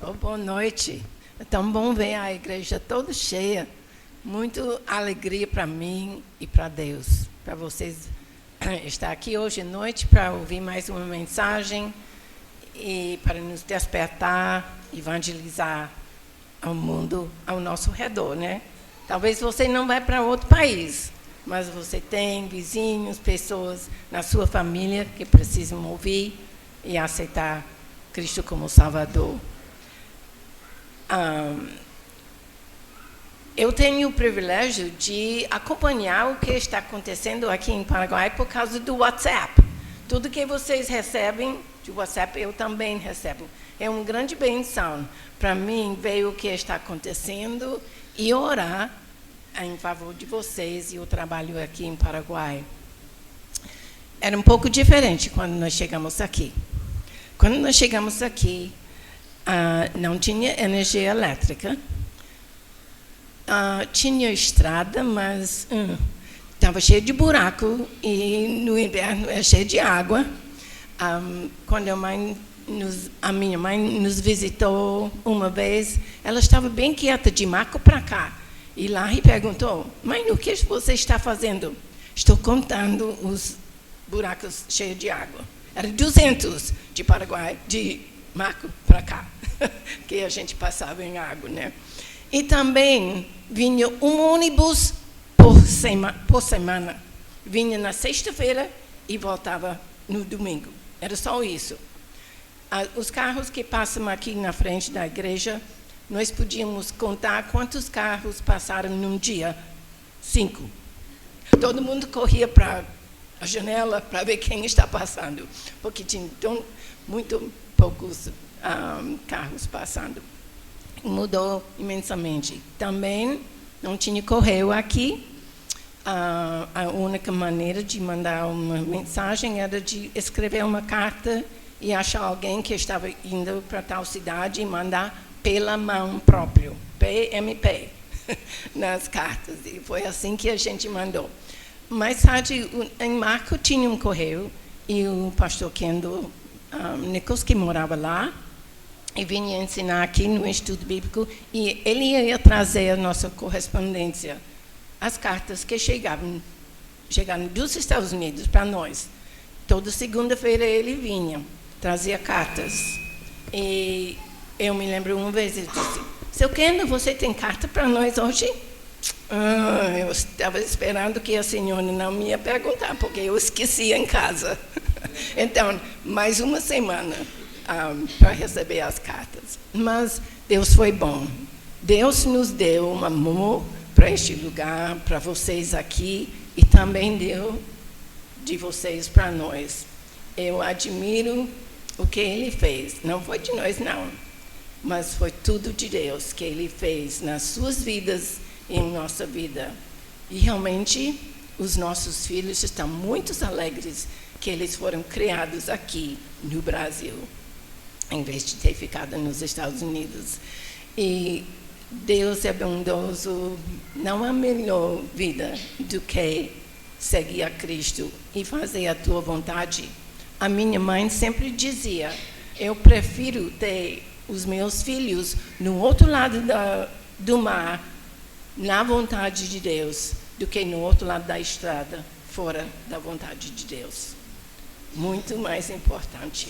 Oh, boa noite. É tão bom ver a igreja toda cheia. Muito alegria para mim e para Deus. Para vocês estar aqui hoje à noite para ouvir mais uma mensagem e para nos despertar, evangelizar ao mundo ao nosso redor, né? Talvez você não vá para outro país, mas você tem vizinhos, pessoas na sua família que precisam ouvir e aceitar Cristo como Salvador. Eu tenho o privilégio de acompanhar o que está acontecendo aqui em Paraguai por causa do WhatsApp. Tudo que vocês recebem de WhatsApp, eu também recebo. É uma grande benção para mim ver o que está acontecendo e orar em favor de vocês e o trabalho aqui em Paraguai. Era um pouco diferente quando nós chegamos aqui. Quando nós chegamos aqui, não tinha energia elétrica, tinha estrada, mas estava cheio de buraco e no inverno é cheio de água. Quando a minha mãe nos visitou uma vez, ela estava bem quieta, de Marco para cá. E lá e perguntou: mãe, o que você está fazendo? Estou contando os buracos cheios de água. Era 200 de Paraguai, de Marco para cá, que a gente passava em água, né? E também vinha um ônibus por semana. Vinha na sexta-feira e voltava no domingo. Era só isso. Os carros que passam aqui na frente da igreja, nós podíamos contar quantos carros passaram num dia. 5. Todo mundo corria para a janela para ver quem está passando, porque tinha muito poucos carros passando. Mudou imensamente. Também não tinha correio aqui. A única maneira de mandar uma mensagem era de escrever uma carta e achar alguém que estava indo para tal cidade e mandar pela mão próprio, PMP, nas cartas. E foi assim que a gente mandou. Mais tarde, em Marco, tinha um correio e o pastor Kendo Nichols, que morava lá, e vinha ensinar aqui no Instituto Bíblico, e ele ia trazer a nossa correspondência, as cartas que chegaram dos Estados Unidos para nós. Toda segunda-feira ele vinha, trazia cartas. E eu me lembro uma vez, ele disse: seu Kendo, você tem carta para nós hoje? Eu estava esperando que a senhora não me ia perguntar, porque eu esqueci em casa. Então, mais uma semana para receber as cartas. Mas Deus foi bom. Deus nos deu um amor para este lugar, para vocês aqui, e também deu de vocês para nós. Eu admiro o que Ele fez. Não foi de nós, não, mas foi tudo de Deus que Ele fez nas suas vidas e em nossa vida. E realmente os nossos filhos estão muito alegres que eles foram criados aqui no Brasil, em vez de ter ficado nos Estados Unidos. E Deus é bondoso. Não há melhor vida do que seguir a Cristo e fazer a tua vontade. A minha mãe sempre dizia: eu prefiro ter os meus filhos no outro lado do mar, na vontade de Deus, do que no outro lado da estrada, fora da vontade de Deus. Muito mais importante.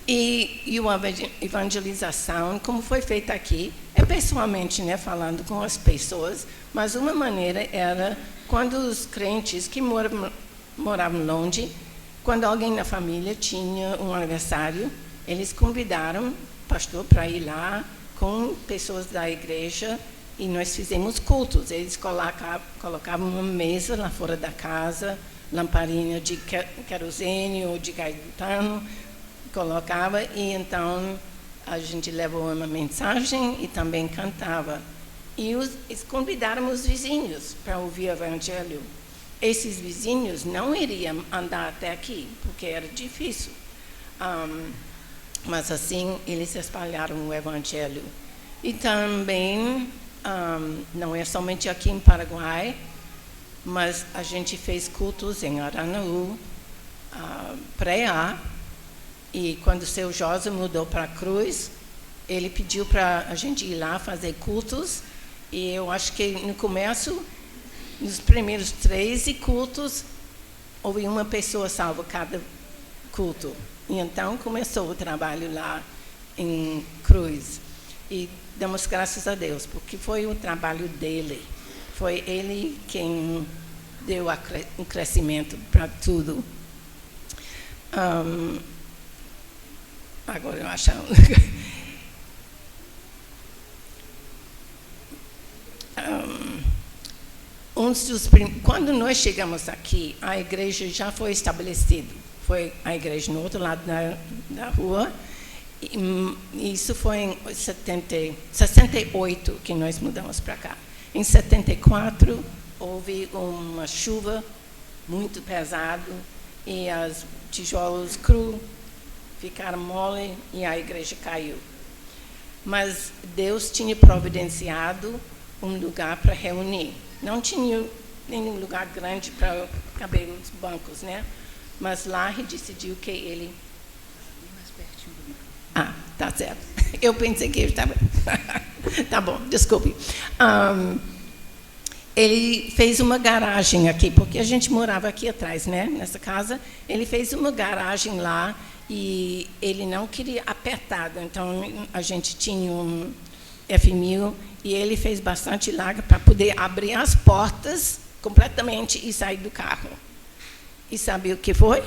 E a evangelização, como foi feita aqui, é pessoalmente, né, falando com as pessoas, mas uma maneira era quando os crentes que moravam longe, quando alguém na família tinha um aniversário, eles convidaram o pastor para ir lá com pessoas da igreja e nós fizemos cultos. Eles colocavam uma mesa lá fora da casa, lamparina de querosene ou de gás butano, colocava, e então a gente levou uma mensagem e também cantava. E convidaram os vizinhos para ouvir o evangelho. Esses vizinhos não iriam andar até aqui, porque era difícil. Mas assim eles espalharam o evangelho. E também, não é somente aqui em Paraguai, mas a gente fez cultos em Aranaú, Preá, E quando o seu Josa mudou para a Cruz, ele pediu para a gente ir lá fazer cultos. E eu acho que no começo, nos primeiros 13 cultos, houve uma pessoa salva cada culto. E então começou o trabalho lá em Cruz. E damos graças a Deus, porque foi o trabalho dele. Foi ele quem deu um crescimento para tudo. Agora eu acho... Quando nós chegamos aqui, a igreja já foi estabelecida. Foi a igreja no outro lado da rua. E isso foi em 68 que nós mudamos para cá. Em 74, houve uma chuva muito pesada e os tijolos crus ficaram mole e a igreja caiu. Mas Deus tinha providenciado um lugar para reunir. Não tinha nenhum lugar grande para caber os bancos, né? Mas lá ele decidiu que ele... Ah, tá certo. Eu pensei que ele estava... Tá bom, desculpe. Ele fez uma garagem aqui, porque a gente morava aqui atrás, né? Nessa casa. Ele fez uma garagem lá e ele não queria apertado. Então, a gente tinha um F1000 e ele fez bastante larga para poder abrir as portas completamente e sair do carro. E sabe o que foi?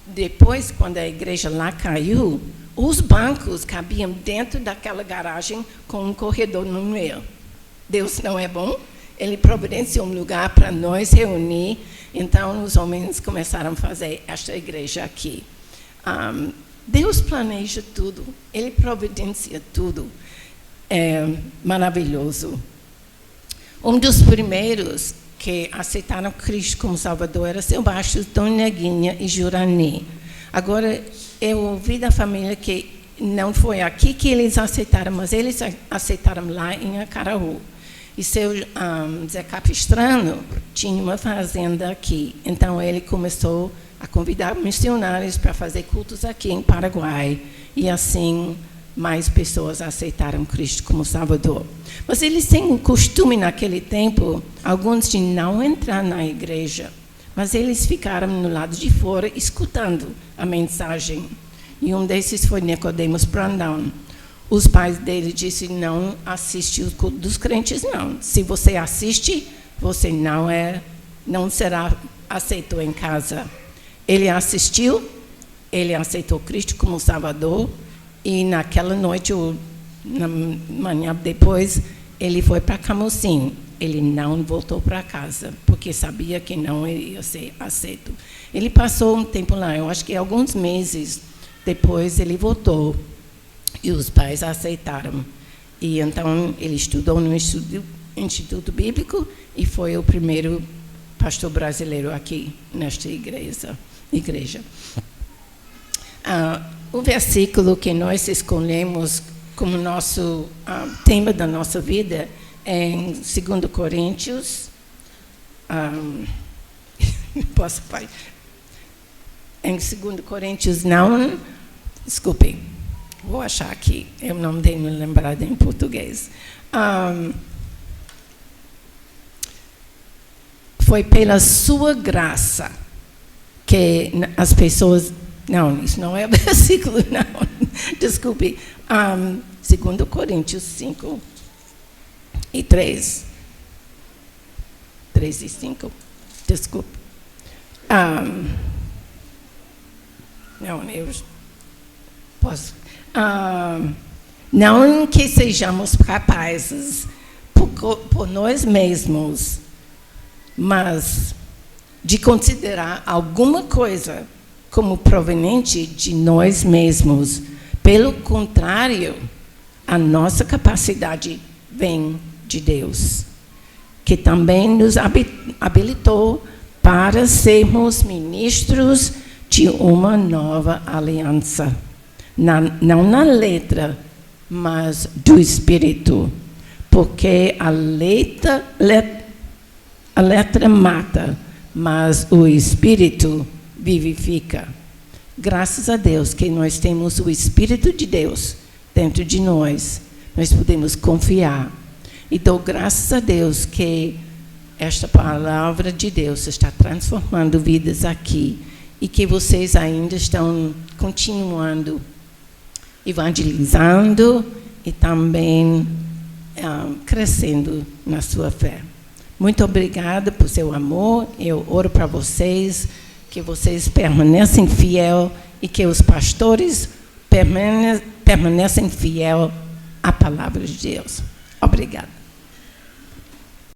Depois, quando a igreja lá caiu, os bancos cabiam dentro daquela garagem com um corredor no meio. Deus não é bom? Ele providenciou um lugar para nós reunir. Então, os homens começaram a fazer esta igreja aqui. Deus planeja tudo. Ele providencia tudo. É maravilhoso. Um dos primeiros que aceitaram Cristo como Salvador era seu baixo, Dona Neguinha e Jurani. Agora, eu ouvi da família que não foi aqui que eles aceitaram, mas eles aceitaram lá em Acaraú. E seu Zé Capistrano tinha uma fazenda aqui. Então, ele começou a convidar missionários para fazer cultos aqui em Paraguai. E assim, mais pessoas aceitaram Cristo como Salvador. Mas eles têm um costume naquele tempo, alguns de não entrar na igreja, mas eles ficaram no lado de fora escutando a mensagem. E um desses foi Nicodemus Brandão. Os pais dele disseram, não assiste o culto dos crentes, não. Se você assiste, você não será aceito em casa. Ele assistiu, ele aceitou Cristo como Salvador, e naquela noite, ou na manhã depois, ele foi para Camocim. Ele não voltou para casa, porque sabia que não ia ser aceito. Ele passou um tempo lá, eu acho que alguns meses depois ele voltou, e os pais aceitaram. E então ele estudou no Instituto Bíblico e foi o primeiro pastor brasileiro aqui nesta igreja. O versículo que nós escolhemos como nosso tema da nossa vida é em 2 Coríntios. Em 2 Coríntios, não. Desculpe, vou achar aqui. Eu não tenho lembrado em português. Foi pela sua graça que as pessoas... Não, isso não é versículo, não. Desculpe. 2 Coríntios 5 e 3. 3 e 5. Desculpe. Não, eu posso. Não que sejamos capazes por nós mesmos, mas de considerar alguma coisa como proveniente de nós mesmos. Pelo contrário, a nossa capacidade vem de Deus, que também nos habilitou para sermos ministros de uma nova aliança. Não na letra, mas do Espírito. Porque a letra mata, mas o Espírito vivifica. Graças a Deus que nós temos o Espírito de Deus dentro de nós. Nós podemos confiar. Então, graças a Deus que esta palavra de Deus está transformando vidas aqui e que vocês ainda estão continuando evangelizando e também crescendo na sua fé. Muito obrigada por seu amor. Eu oro para vocês, que vocês permaneçam fiel e que os pastores permaneçam fiel à palavra de Deus. Obrigada.